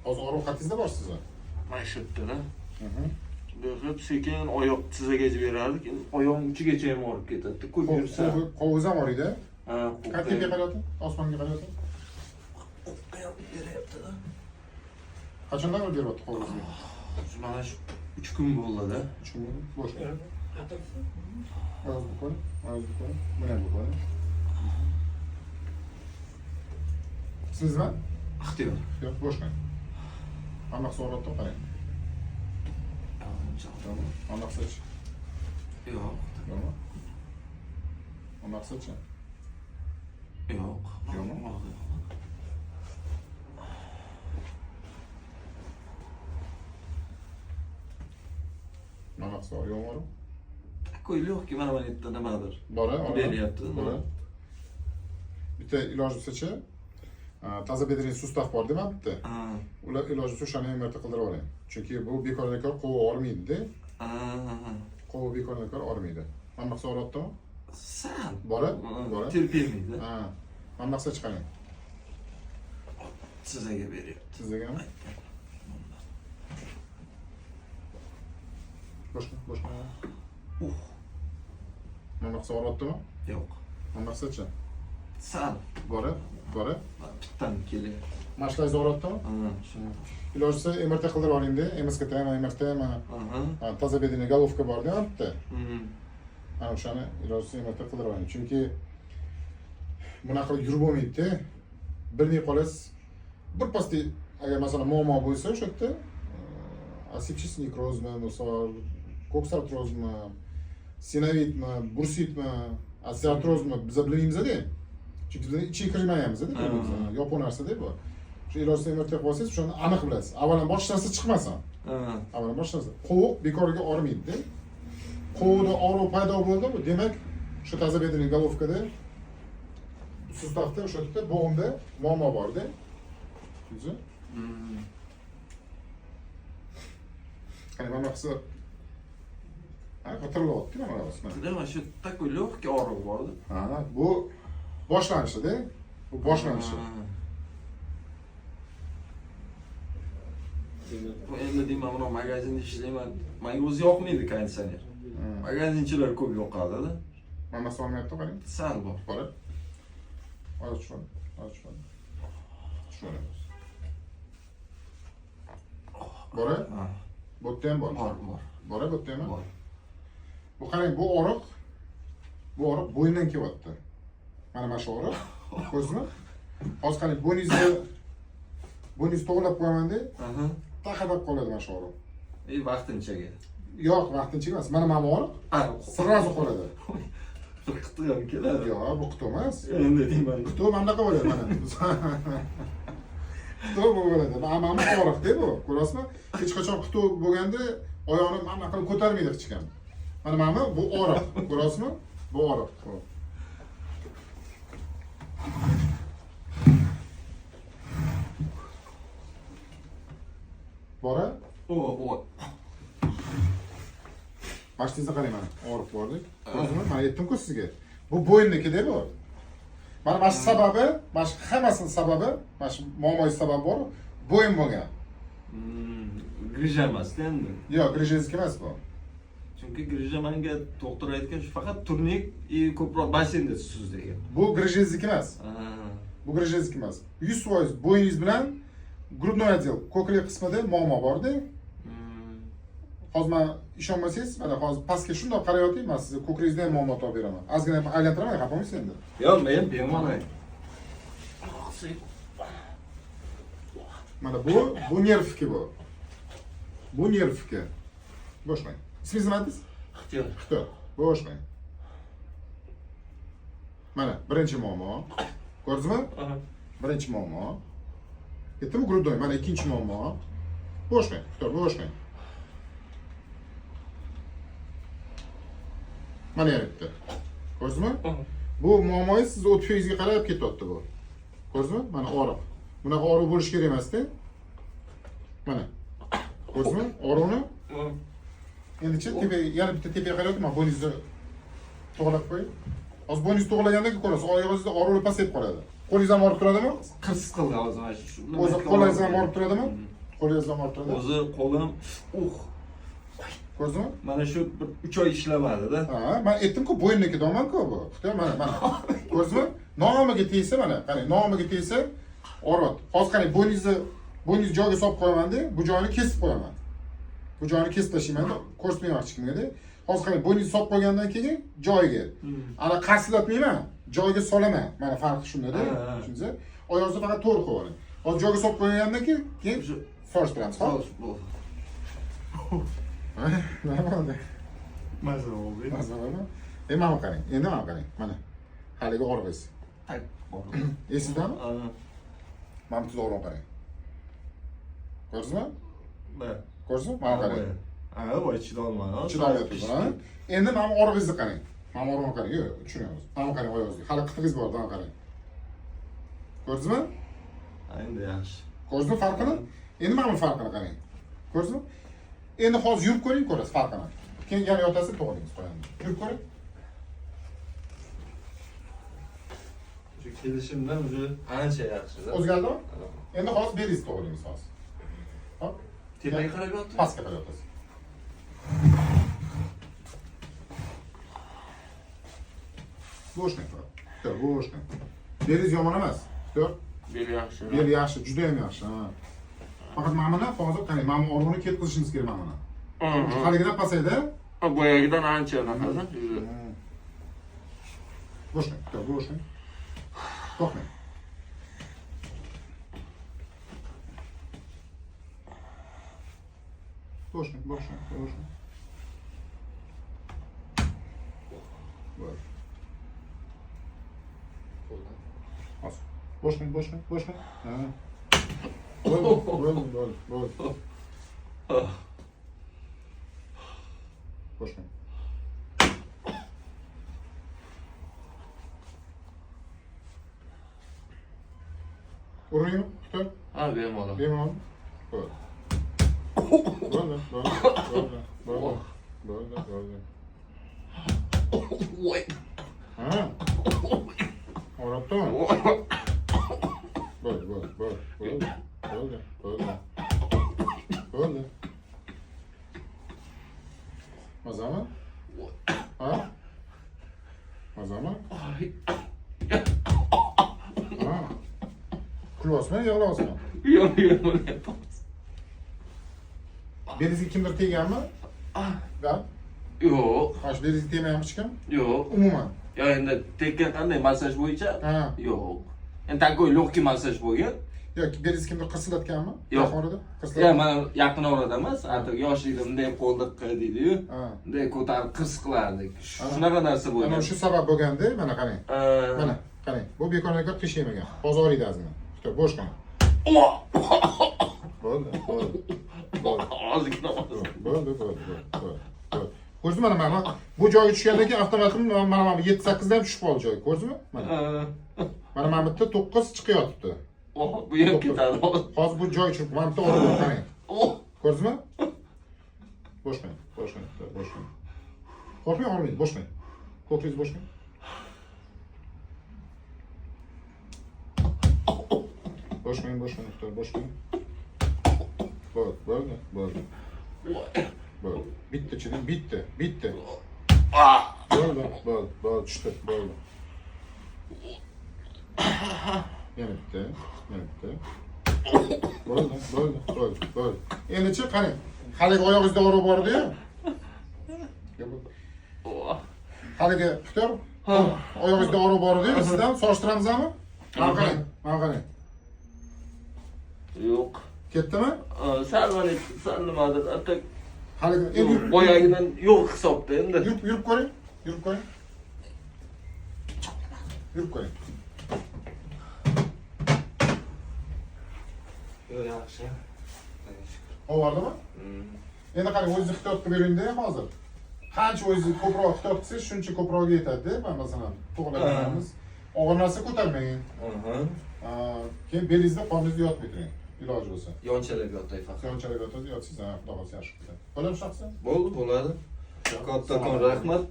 Hozir ovqatingizda bor sizni. Mana shu yerda. Hep sekin oyoq tizagacha berardik. Endi oyoqning uchigacha ham olib ketadi. Ko'p yursa. Qo'lingiz ham bor edi. Ha, Qanchaga qarayapti? Osmonga qarayapti. qo'yib beryapti-da. Qachondan beri beryapti qo'lingizga? Mana shu 3 kun bo'ldi-da. 3 kun bo'sh. Hozir qo'y. Mana bu qo'y. Sizmi? Ixtiyor. Yo'q, boshqa. Hamma so'rabdi, qarang. Tamam. Hamma so'ch. Yo'q. Tamam. Hamma so'ch. Yo'q. Yo'qmi? Hamma so'z yo'qmi? Qo'yliqki mana bu yerda nimadir. Bora, beryapti. Bora. Bitta iloj bo'lsa-chi, toza bedring sustav bor demabdi. Ular iloji bo'lsa o'shani ham erta qildirib oling. Chunki bu bekorlikor qo'v olmaydi-da. Qo'v bekorlikor olmaydi. Hamma so'rabdimi? Sal. Bora? Terpilmaydi. Ha. Hamma chiqaring. Sizaga beryapti. Sizgami? Boshqa. Hamma so'rabdimi? Yo'q. Hamma-chi? Sal. Bora? Bittan kelyapti. Mashqlar zo'ratdimi? Shuni. Iloji bo'lsa MRT qildirib oling-da. MSKT, MRT, toza bedring golovka bor deyapti. Ana o'shani iloji bo'lsa MRT qildirib oling. Chunki bunaqa qilib yurib bo'lmaydi-da. Bilmay qolasiz. Bir pasti agar masalan muammo bo'lsa o'sha yerda asepsis nekrozmi, misol koksartrozmi, sinovitmi, bursitmi, osteoartrozmi biz bilmaymiz-da. Chunki biz ichiga kirmayapmiz-da, yopiq narsa-da bu. Shu ilojni MRT qilib olsangiz, o'shani aniq bilasiz. Avvalo boshqa narsa chiqmasin. Avvalo boshqa narsa. Qo'q bekorga og'rimaydi-da. Qo'qda og'riq paydo bo'ldi, bu demak, shu toza bedring golovkada sustavda o'sha yerda bo'g'imda muammo bor-da. Tushundingizmi? Qani mana qilsa qo'tirilyapti mana bu. Mana shu такой легкий og'riq bor-da. Ha, bu boshlanishi-da. Bu boshlanishi. Bu endi deyman, mana magazinda ishlayman. Menga o'zi yoqmaydi konditsioner. Magazinchilar ko'p yoqadi-da. Mana solmayapti, qarang. Sal bor. Qora. Hozir tushun. Bora? Bu yerda ham bor. Bora, bu yerda ham bor. Bu qarang, bu og'riq bo'yindan kelyapti. Mana shu og'riq. Ko'rsizmi? Hozir qarang, bo'yningizni to'g'rilab qo'yaman-da. Taqadab qoladi mana shu og'riq. Vaqtinchaga. Yo'q, vaqtincha emas. Mana og'riq. Sirrozi qoladi. Qitib ham keladi. Yo'q, bu qitib emas. Endi deyman. Qitib mana bunaqa bo'ladi mana. Qitib bo'ladi. Mana og'riq-da bu. Ko'rasizmi? Hech qachon qitib bo'lganda oyoqni mana qilib ko'tarmaydi hech kim. Mana bu og'riq. Ko'rasizmi? Bu og'riq. Bora? Mashtingizni qarang mana, og'riq bordik. Ko'rdingizmi? Mana aytdim-ku sizga. Bu bo'yinniki-da bu. Mana shu sababi, mana shu hammasinin sababi, mana shu muammoning sababi bor, bo'yin bo'lgan. Grija emas-da endi. Yo'q, grijangizniki emas bu. Chunki grija menga doktor aytgan, shu faqat turnik ko'proq basenda tusiz degan. Bu grijangizniki emas. Bu grijangizniki emas. 100% bo'yingiz bilan grudnoy отдел, ko'krak qismida muammo bor-da. Hozir men ishonmasangiz, mana hozir pastga shundoq qarayoting, men sizga ko'kragingizda ham muammo topib beraman. Ozgina aylantiraman, xafa bo'lmaysiz endi. Yo'q, men bemalol. Mana bu nervki bu. Bu nervki. Boshlang. Ismingiz nima dedingiz? Ixtiyor. Boshlang. Mana birinchi muammo. Ko'rdingizmi? Birinchi muammo. Yetdimi grudnoy? Mana ikkinchi muammo. Boshlang, Ixtiyor, boshlang. Mana yana bitta. Ko'rdingizmi? Bu muammoingiz siz o'tfingizga qarab ketyapti bu. Ko'rdingizmi? Mana og'riq. Bunaqa og'riq bo'lish kerak emas-da. Mana. Ko'rdingizmi? Og'riqni. Endi-chi yana bitta tepaga qarayapman, bo'yningizni to'g'rilab qo'ying. Hozir bo'yningizni to'g'rilaganda ko'rasiz, oyog'ingizda og'riqlar pasayib qoladi. Qo'lingiz ham og'rib turadimi? Qirsiz qildi hozir mana shu. O'zi qo'lingiz ham og'rib turadimi? Qo'lingizdan olib turadi. O'zi qo'lim Ko'rdingmi? mana shu bir 3 oy ishlamadi-da. Ha, men aytdim-ku, bo'ynniki doman-ku bu. Xitoy mana. Ko'rdingizmi? Nomiga tegsa mana, qarang, nomiga tegsa orot. Hozir qarang, bo'yningizni joyiga solib qo'yaman-da, bu joyini kesib qo'yaman. Bu joyini kesib tashlayman-da, ko'rsatmayman kimga-da. Hozir qarang, bo'yningizni solib qo'ygandan keyin joyiga. Ana qarsilatmayman, joyiga solaman. Mana farqi shunda-da. Tushundingizmi? Oyoqni faqat to'g'ri qo'ying. Hozir joyiga solib qo'ygandan keyin solishtiramiz, xo'p? Nima bo'ldi? Mazza bo'ldi. Mazza bo'ldimi? Mana qarang, endi mana qarang. Mana haligi org'iz. Esizdami? Mana tuz olib qarang. Ko'rdingizmi? Ko'rdingizmi? Mana qarang. Voy chidolmadi. Chidamayapti, ha? Endi mana org'izni qarang. Mana org'izni qarang. Yo'q, tushunamiz. Mana qarang oyog'ingizga. Hali qitig'iz bor, mana qarang. Ko'rdingizmi? Endi yaxshi. Ko'rdingizmi farqini? Endi mana farqini qarang. Ko'rdingizmi? Endi hozir yurib ko'ring, ko'rasiz farqini. Keyin yana yotasiz, to'g'ringiz qo'yamiz. Yurib ko'ring. Shu kelishimdan o'zi ancha yaxshi-da. O'zgardimi? Endi hozir beringiz to'g'ringiz hozir. Hop. Tepaga qarab yotdi. Pastga qarab yotasiz. Bo'shni qilib. To'g'ri, bo'shni. Beringiz yomon emas. To'g'ri. Bel yaxshi. Bel yaxshi, juda ham yaxshi, ha. Faqat mana buni hozir qarang, mana bu org'ini ketkizishimiz kerak mana buni. Haligidan pasaydi. Boyagidan ancha anaqada. Bo'shni, to'g'ri, bo'shni. To'xtang. Bo'shni, bo'shni, bo'shni. Bo'sh. Hozir. Bo'shni, bo'shni, bo'shni. Ha. Bo'ldi. Bo'shni. Uring, Xitoy. Ha, bemalol. Bemalol. Bo'ldi. Voy. Ha. Oraptimi? Bo'ldi. Mazami? Ha? Mazami? Ha. Kulyapsizmi, yig'layapsizmi? Yo'q. Belingizga kimdir tegganmi? Da? Yo'q. Mana shu belingizga tegmayapmi hech kim? Yo'q. Umuman. Yo endi tekkan qanday massaj bo'yicha? Ha. Yo'q. Endi такой легкий massaj bo'lgan. Yo'q, belingizga kimdir qirsilatganmi? Yo'q. Orada? Ya men yaqin orada emas, artık yoshligimda bunday qo'ldiqqa deydi-yu. Bunday ko'tarib qirs qilardik. Shunaqa narsa bo'lgan. Ana shu sabab bo'lganda, mana qarang. Mana, qarang. Bu bekorga qish yemagan. Hozir olaydi azmi. Xitoy bo'sh qana. Bo'ldi. Ozgina. Bo'ldi. Ko'rdingizmi mana bu joyga tushgandan keyin avtomatik mana 7-8 da ham tushib qoldi joyga. Ko'rdingizmi? Mana bu yerda 9 chiqyapti. Bu ham ketadi. Hozir bu joy tushib, mana bu yerda qarang. Ko'rdingizmi? Bo'shmang. Qo'rqmay olmaydi, bo'shmang. Ko'kringiz bo'shmang. Bo'shmang. Bo'ldi. Bitti chirin, bitti. Bo'ldi, tushdi, bo'ldi. Yana bitta. Bo'ldi. Endi-chi, qarang. Haligi oyog'ingizda og'riq bor edi-yu. Haligi Xitoy. Oyog'ingizda og'riq bor edi-yu, sizdan solishtiramizmi? Mana qarang. Yo'q. Ketdimi? Sal nimadir, atak Haligi endi boyagidan yo'q hisobda endi. Yurib ko'ring. Yo'q, yaxshi. Ovardimi? Endi qarang, o'zingizni Xitoy qilib bering-da hozir. Qancha o'zingiz ko'proq Xitoy qilsangiz, shuncha ko'proq yetadi-da. Masalan, to'g'rilaymiz. Og'ir narsa ko'tarmang. Keyin belingizda qoningizni yotmay turing. Iloji bo'lsa. Yonchalab yotay faqat. Yonchalab yotadi, yotsangiz ham xudo xohlasa yaxshi bo'ladi. Bo'ladi shunaqa? Bo'ladi. Kattakon rahmat.